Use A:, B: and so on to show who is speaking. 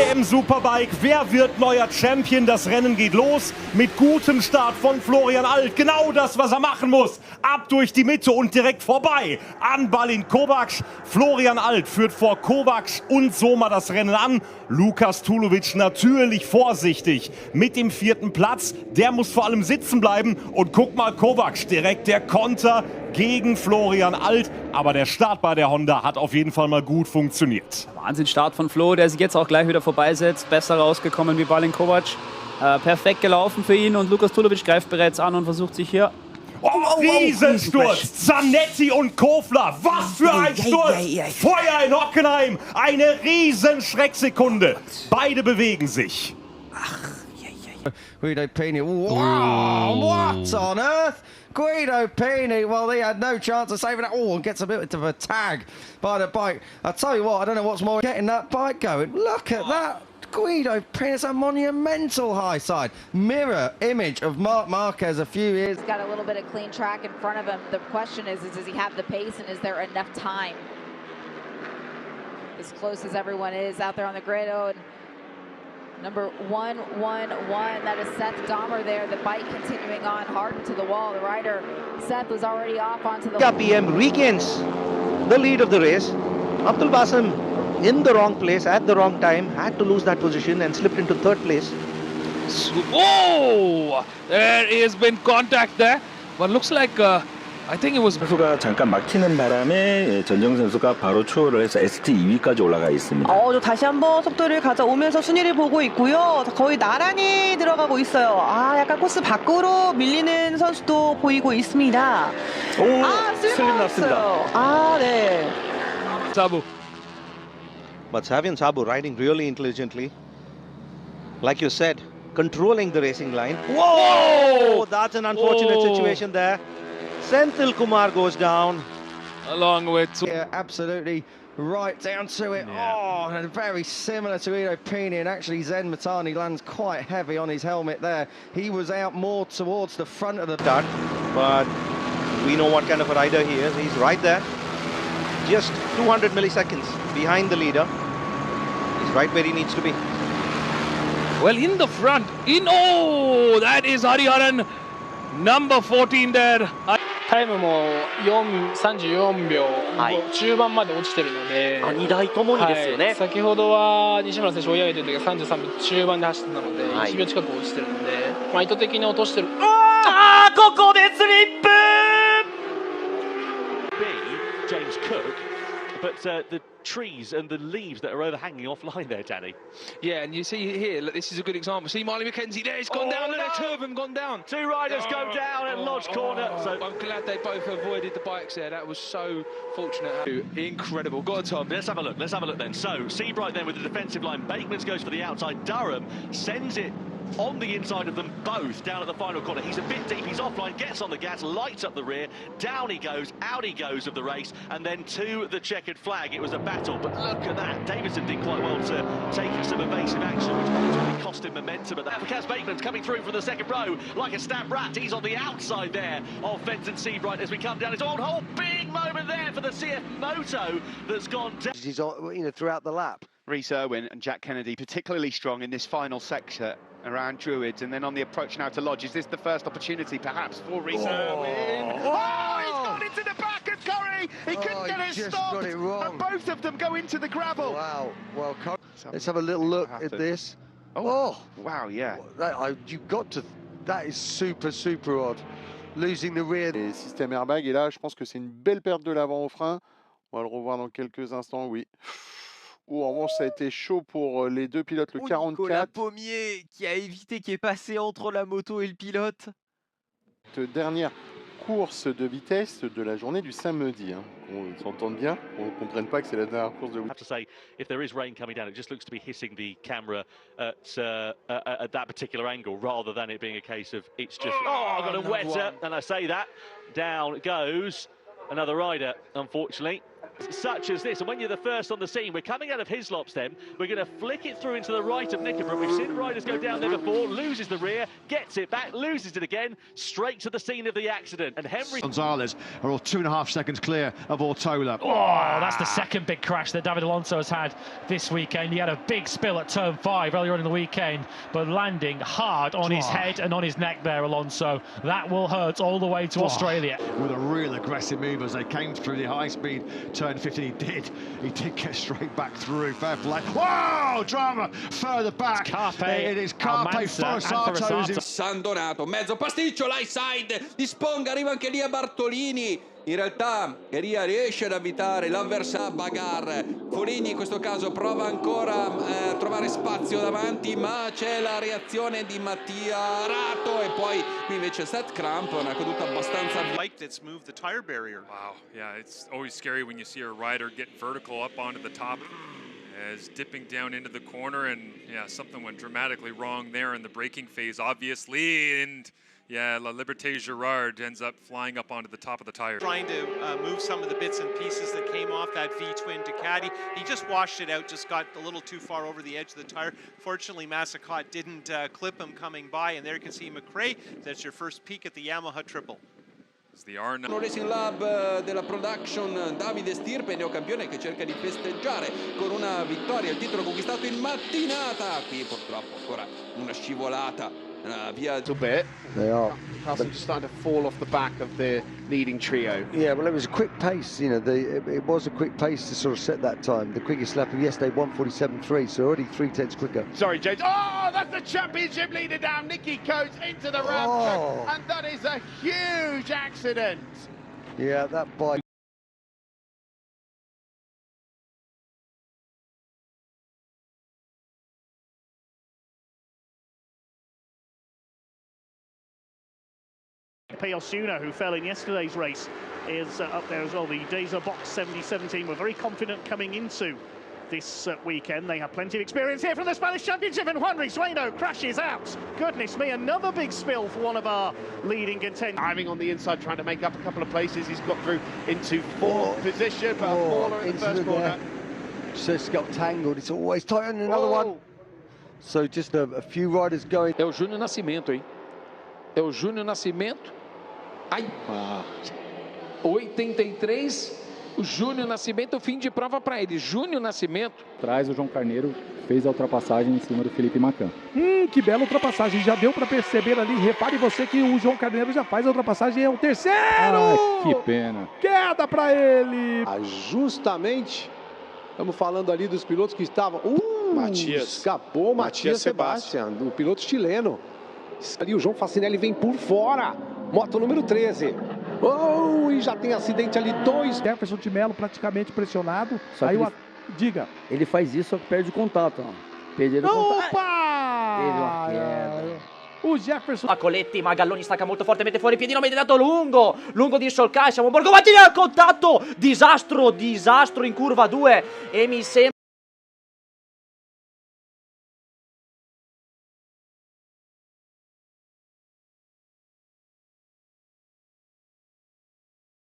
A: WM Superbike. Wer wird neuer Champion? Das Rennen geht los mit gutem Start von Florian Alt. Genau das, was er machen muss. Ab durch die Mitte und direkt vorbei an Balint Kovacs. Florian Alt führt vor Kovacs und Soma das Rennen an. Lukas Tulovic natürlich vorsichtig mit dem 4. Platz. Der muss vor allem sitzen bleiben. Und guck mal, Kovacs direkt der Konter gegen Florian Alt. Aber der Start bei der Honda hat auf jeden Fall mal gut funktioniert.
B: Wahnsinnsstart von Flo, der sich jetzt auch gleich wieder vorbeisetzt. Besser rausgekommen wie Balint Kovac. Perfekt gelaufen für ihn und Lukas Tulovic greift bereits an und versucht sich hier...
A: Riesensturz! Zanetti und Kofler, was für ein Sturz! Feuer in Hockenheim, eine riesen Schrecksekunde. Beide bewegen sich.
C: Guido Pini, wow, what on earth? Guido Pini, well, he had no chance of saving it. Oh, and gets a bit of a tag by the bike. I'll tell you what, I don't know what's more getting that bike going. Look at that. Guido Pini, it's a monumental high side. Mirror image of Marc Marquez a few years.
D: He's got a little bit of clean track in front of him. The question is does he have the pace and is there enough time? As close as everyone is out there on the grid. Oh, and number 111, that is Seth Dahmer there. The bike continuing on hard into the wall. The rider, Seth, was already off onto the...
E: PM regains the lead of the race. Abdul Basim in the wrong place at the wrong time, had to lose that position and slipped into 3rd place.
F: Oh! There has been contact there. But looks like I think it was...
G: 선수가 잠깐 막히는 바람에 전정 선수가 바로 추월을 해서 ST 2위까지 올라가 있습니다.
H: 다시 한번 속도를 가져오면서 순위를 보고 있고요. 거의 나란히 들어가고 있어요. 약간 코스 밖으로 밀리는 선수도 보이고 있습니다.
G: 슬립 났습니다.
H: 네.
F: Sabu.
E: But Savian Sabu riding really intelligently. Like you said, controlling the racing line. Whoa! That's an unfortunate situation there. Senthil Kumar goes down.
F: Along with...
C: Yeah, absolutely right down to it. Yeah. And very similar to Guido Pini, and actually Zen Matani lands quite heavy on his helmet there. He was out more towards the front of the...
E: Start, but we know what kind of a rider he is. He's right there. Just 200 milliseconds behind the leader. He's right where he needs to be.
F: Well, in the front, that is Hariharan, number 14 there.
I: タイムも34秒中盤まで落ちてるので、
J: 2台ともにですよね。
I: 先ほどは西村選手追い上げてる時は33秒中盤で走ってたので、1秒近く落ちてるので、意図的に落としてる。
J: ここでスリップ。
K: James Cook, but the trees and the leaves that are overhanging offline there, Danny.
F: Yeah, and you see here, look, this is a good example. See Marley McKenzie there, it's gone down, look, two of them gone down.
K: 2 riders go down at Lodge Corner. So
F: I'm glad they both avoided the bikes there. That was so fortunate. Incredible. Go on, Tom.
K: Let's have a look then. So, Seabright then with the defensive line. Batemans goes for the outside. Durham sends it on the inside of them both down at the final corner. He's a bit deep, he's offline, gets on the gas, lights up the rear, down he goes, out he goes of the race, and then to the checkered flag. It was a battle, but look at that. Davidson did quite well to take some evasive action, which ultimately cost him momentum. But that Kaz Bateman's coming through from the 2nd row like a stab rat. He's on the outside there of Fenton Seabright as we come down. It's a whole big moment there for the CF Moto that's gone down.
E: He's throughout the lap.
L: Reece Irwin and Jack Kennedy particularly strong in this final sector around Druids, and then on the approach now to Lodge. Is this the first opportunity perhaps for Reece Irwin? He's gone into the back of Curry! He couldn't get it stopped! And both of them go into the gravel!
C: Wow, well, let's have a little look at this.
L: Wow, yeah.
C: You've got to... That is super odd. Losing the rear.
M: Et système airbag, et là, je pense que c'est une belle perte de l'avant au frein. On va le revoir dans quelques instants, oui. En revanche, ça a été chaud pour les deux pilotes, le 44.
J: Nicolas Pommier qui a évité, qui est passé entre la moto et le pilote.
M: Dernière course de vitesse de la journée du samedi. On s'entende bien, on ne comprenne pas que c'est la dernière course de week-end.
K: I have to say, if there is rain coming down, it just looks to be hitting the camera at that particular angle, rather than it being a case of it's just, I got a wetter, and I say that, down it goes. Another rider, unfortunately. such as this, and when you're the first on the scene, we're coming out of Hislops then, we're going to flick it through into the right of Knickerbrook. We've seen riders go down there before, loses the rear, gets it back, loses it again, straight to the scene of the accident. And Henry
N: Gonzalez are all 2.5 seconds clear of Ortola.
O: Oh, that's the second big crash that David Alonso has had this weekend. He had a big spill at turn 5 earlier on in the weekend, but landing hard on his head and on his neck there, Alonso. That will hurt all the way to Australia.
N: With a real aggressive move as they came through the high-speed turn 15, he did get straight back through. Fair play. Whoa, drama further back. It is Carpe Forsato.
P: San Donato, mezzo pasticcio, light side di Sponga, arriva anche lì a Bartolini. In realtà Eria riesce ad avvitare l'avversario Bagar. Foligni in questo caso prova ancora a trovare spazio davanti, ma c'è la reazione di Mattia Rato e poi qui invece Seth Cramp, una caduta abbastanza
Q: bike that's moved the tire barrier.
R: Wow, yeah, it's always scary when you see a rider get vertical up onto the top as dipping down into the corner, and yeah, something went dramatically wrong there in the braking phase, obviously, and yeah, La Liberté Girard ends up flying up onto the top of the tire.
Q: Trying to move some of the bits and pieces that came off that V-twin Ducati. He just washed it out, just got a little too far over the edge of the tire. Fortunately, Massacot didn't clip him coming by, and there you can see McRae. That's your first peek at the Yamaha triple.
R: The R9
P: Racing Lab della production, Davide Stirpe, neocampione che cerca di festeggiare con una vittoria, il titolo conquistato in mattinata. Qui purtroppo ancora una scivolata via.
L: A bit.
C: They are.
L: Passengers starting to fall off the back of the leading trio.
C: Yeah, well, it was a quick pace. You know, it was a quick pace to sort of set that time. The quickest lap of yesterday, 1:47.3, so already 3/10 quicker.
L: Sorry, James. Oh, that's the championship leader down. Nicky Coates into the ramp, and that is a huge accident.
C: Yeah, that bike.
S: Osuna, who fell in yesterday's race, is up there as well. The Deza Box 70-17 were very confident coming into this weekend. They have plenty of experience here from the Spanish Championship, and Juan Risueno crashes out. Goodness me, another big spill for one of our leading contenders.
L: Diving on the inside, trying to make up a couple of places. He's got through into fourth position, but a faller in the first corner.
C: Just got tangled. It's always tight on another one. So just a few riders going.
T: É o Júnior Nascimento, hein? É o Júnior Nascimento. Ai! 83, o Júnior Nascimento, fim de prova para ele. Júnior Nascimento.
U: Traz o João Carneiro, fez a ultrapassagem em cima do Felipe Macan.
V: Que bela ultrapassagem, já deu para perceber ali. Repare você que o João Carneiro já faz a ultrapassagem, é o terceiro!
U: Que pena.
V: Queda para ele!
W: Justamente, estamos falando ali dos pilotos que estavam...
L: Matias.
W: Escapou Matias Sebastian, o piloto chileno. Ali o João Facinelli vem por fora. Moto número 13. E já tem acidente ali, 2.
V: Jefferson de Mello praticamente pressionado.
X: Só
V: aí
X: diga. Ele faz isso, só que perde o contato. Perde o contato.
V: Opa!
X: Teve uma queda.
V: O Jefferson.
Y: Coletti, ma Galloni stacca molto fortemente fuori, piedino immediato lungo di Solkai, siamo a Borgo Martini al contatto, disastro in curva 2 e mi sembra